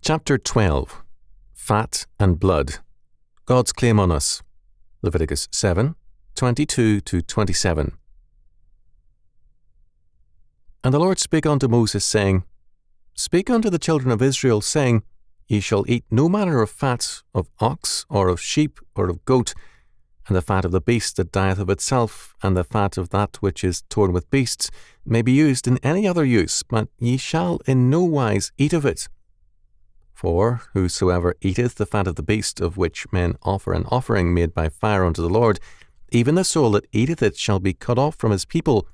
Chapter 12. Fat and Blood. God's Claim on Us. Leviticus 7, 22-27. And the Lord spake unto Moses, saying, Speak unto the children of Israel, saying, Ye shall eat no manner of fat of ox, or of sheep, or of goat, and the fat of the beast that dieth of itself, and the fat of that which is torn with beasts, may be used in any other use, but ye shall in no wise eat of it. For whosoever eateth the fat of the beast, of which men offer an offering made by fire unto the Lord, even the soul that eateth it shall be cut off from his people.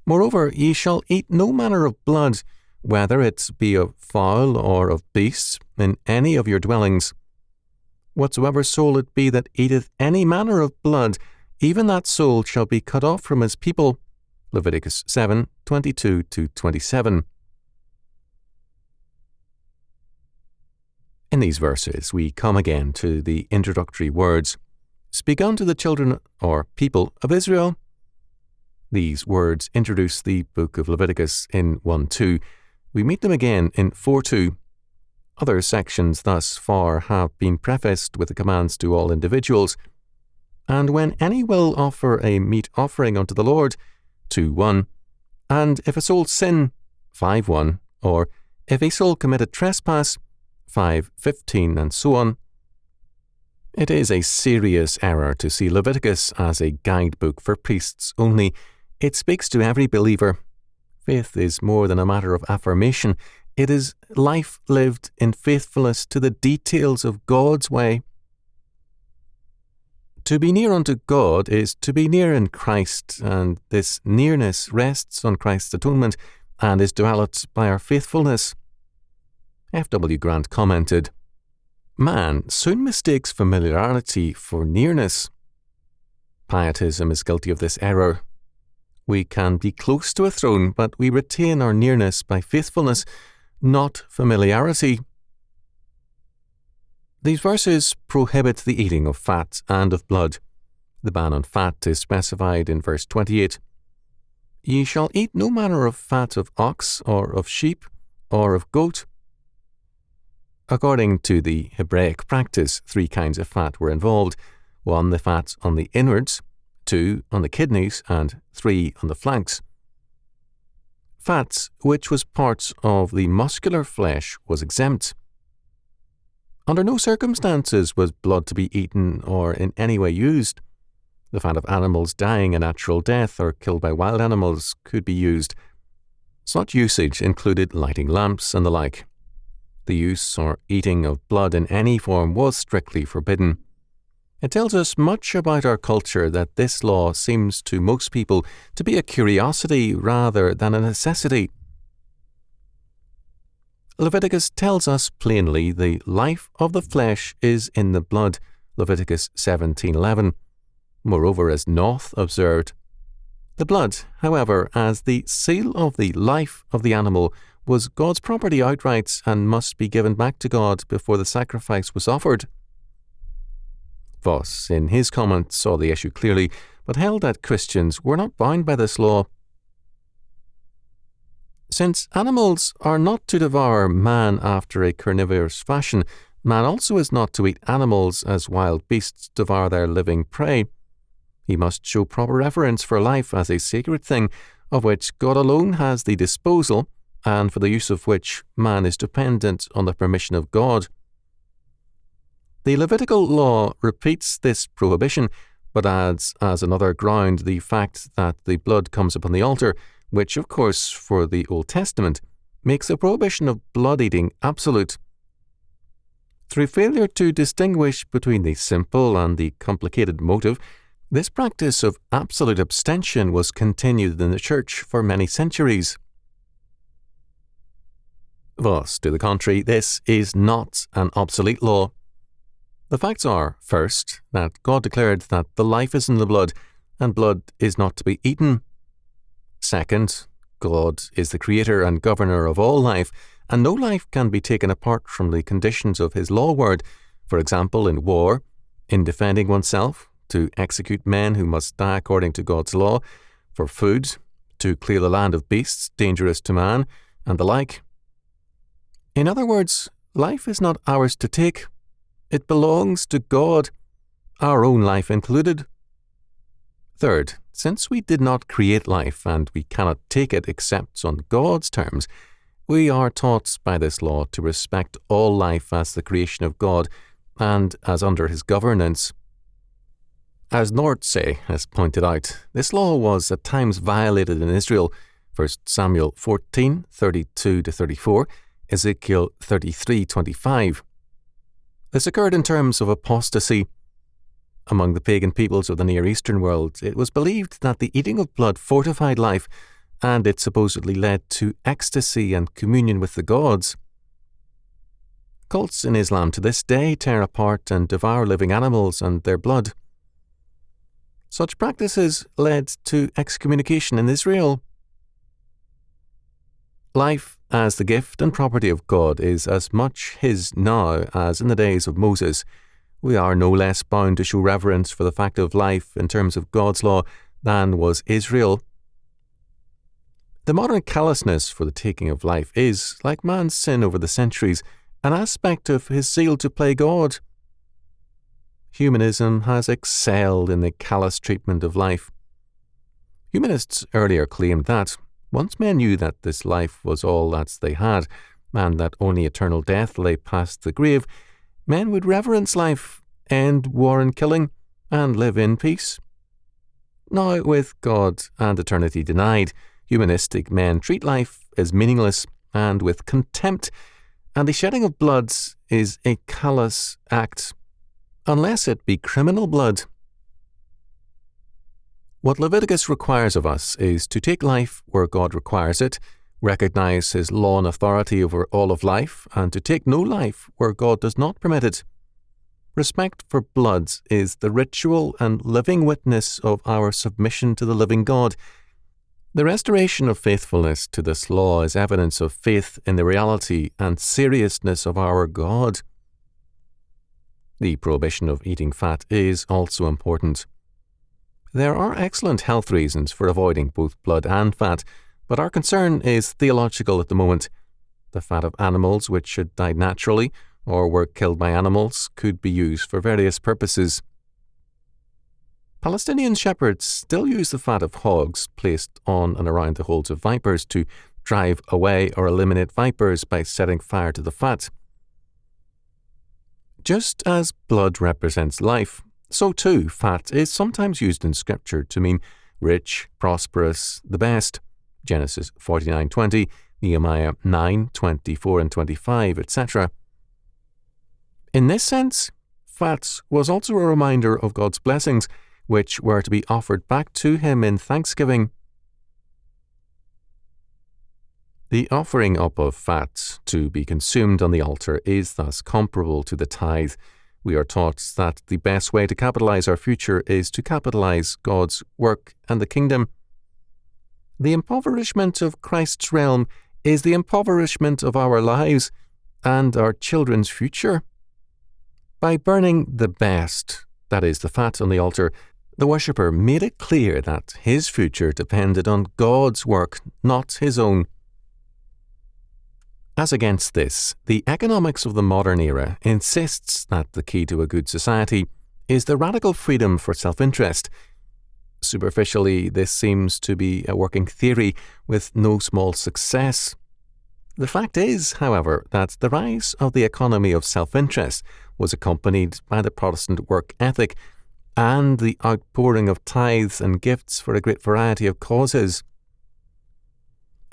Moreover, ye shall eat no manner of blood, whether it be of fowl or of beasts, in any of your dwellings. Whatsoever soul it be that eateth any manner of blood, even that soul shall be cut off from his people. Leviticus 7, 22-27. In these verses, we come again to the introductory words, Speak unto the children or people of Israel. These words introduce the book of Leviticus in 1:2. We meet them again in 4:2. Other sections thus far have been prefaced with the commands to all individuals. And when any will offer a meat offering unto the Lord, 2:1, and if a soul sin, 5:1, or if a soul commit a trespass, 5:15, and so on. It is a serious error to see Leviticus as a guidebook for priests only. It speaks to every believer. Faith is more than a matter of affirmation. It is life lived in faithfulness to the details of God's way. To be near unto God is to be near in Christ, and this nearness rests on Christ's atonement and is developed by our faithfulness. F.W. Grant commented, Man soon mistakes familiarity for nearness. Pietism is guilty of this error. We can be close to a throne, but we retain our nearness by faithfulness, not familiarity. These verses prohibit the eating of fat and of blood. The ban on fat is specified in verse 28. Ye shall eat no manner of fat of ox, or of sheep, or of goat. According to the Hebraic practice, 3 kinds of fat were involved. 1, the fat on the inwards, 2, on the kidneys, and 3, on the flanks. Fat, which was part of the muscular flesh, was exempt. Under no circumstances was blood to be eaten or in any way used. The fat of animals dying a natural death or killed by wild animals could be used. Such usage included lighting lamps and the like. The use or eating of blood in any form was strictly forbidden. It tells us much about our culture that this law seems to most people to be a curiosity rather than a necessity. Leviticus tells us plainly the life of the flesh is in the blood, Leviticus 17:11. Moreover, as Noth observed, the blood, however, as the seal of the life of the animal, was God's property outright and must be given back to God before the sacrifice was offered. Voss, in his comment, saw the issue clearly, but held that Christians were not bound by this law. Since animals are not to devour man after a carnivorous fashion, man also is not to eat animals as wild beasts devour their living prey. He must show proper reverence for life as a sacred thing, of which God alone has the disposal, and for the use of which man is dependent on the permission of God. The Levitical law repeats this prohibition, but adds as another ground the fact that the blood comes upon the altar, which, of course, for the Old Testament, makes the prohibition of blood eating absolute. Through failure to distinguish between the simple and the complicated motive, this practice of absolute abstention was continued in the Church for many centuries. Thus, to the contrary, this is not an obsolete law. The facts are, first, that God declared that the life is in the blood, and blood is not to be eaten. Second, God is the creator and governor of all life, and no life can be taken apart from the conditions of his law word, for example, in war, in defending oneself, to execute men who must die according to God's law, for food, to clear the land of beasts dangerous to man, and the like. In other words, life is not ours to take. It belongs to God, our own life included. Third, since we did not create life and we cannot take it except on God's terms, we are taught by this law to respect all life as the creation of God and as under His governance. As Nordsey has pointed out, this law was at times violated in Israel, 1 Samuel 14, 32-34, Ezekiel 33:25. This occurred in terms of apostasy. Among the pagan peoples of the Near Eastern world, it was believed that the eating of blood fortified life, and it supposedly led to ecstasy and communion with the gods. Cults in Islam to this day tear apart and devour living animals and their blood. Such practices led to excommunication in Israel. Life as the gift and property of God is as much His now as in the days of Moses. We are no less bound to show reverence for the fact of life in terms of God's law than was Israel. The modern callousness for the taking of life is, like man's sin over the centuries, an aspect of his zeal to play God. Humanism has excelled in the callous treatment of life. Humanists earlier claimed that, once men knew that this life was all that they had, and that only eternal death lay past the grave, men would reverence life, end war and killing, and live in peace. Now, with God and eternity denied, humanistic men treat life as meaningless and with contempt, and the shedding of blood is a callous act, unless it be criminal blood. What Leviticus requires of us is to take life where God requires it, recognize His law and authority over all of life, and to take no life where God does not permit it. Respect for blood is the ritual and living witness of our submission to the living God. The restoration of faithfulness to this law is evidence of faith in the reality and seriousness of our God. The prohibition of eating fat is also important. There are excellent health reasons for avoiding both blood and fat, but our concern is theological at the moment. The fat of animals which had died naturally or were killed by animals could be used for various purposes. Palestinian shepherds still use the fat of hogs placed on and around the holes of vipers to drive away or eliminate vipers by setting fire to the fat. Just as blood represents life, so too fat is sometimes used in Scripture to mean rich, prosperous, the best. Genesis 49:20, Nehemiah 9:24 and 25, etc. In this sense, fat was also a reminder of God's blessings, which were to be offered back to Him in thanksgiving. The offering up of fat to be consumed on the altar is thus comparable to the tithe. We are taught that the best way to capitalize our future is to capitalize God's work and the kingdom. The impoverishment of Christ's realm is the impoverishment of our lives and our children's future. By burning the best, that is, the fat on the altar, the worshipper made it clear that his future depended on God's work, not his own. As against this, the economics of the modern era insists that the key to a good society is the radical freedom for self-interest. Superficially, this seems to be a working theory with no small success. The fact is, however, that the rise of the economy of self-interest was accompanied by the Protestant work ethic and the outpouring of tithes and gifts for a great variety of causes.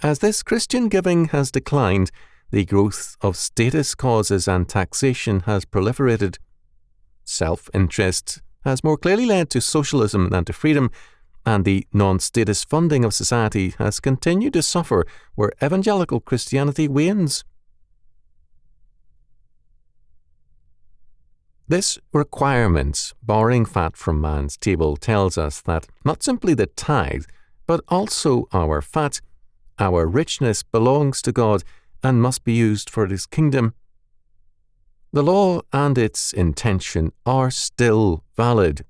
As this Christian giving has declined, the growth of status causes and taxation has proliferated. Self-interest has more clearly led to socialism than to freedom, and the non-status funding of society has continued to suffer where evangelical Christianity wanes. This requirement, borrowing fat from man's table, tells us that not simply the tithe, but also our fat, our richness belongs to God and must be used for His kingdom. The law and its intention are still valid.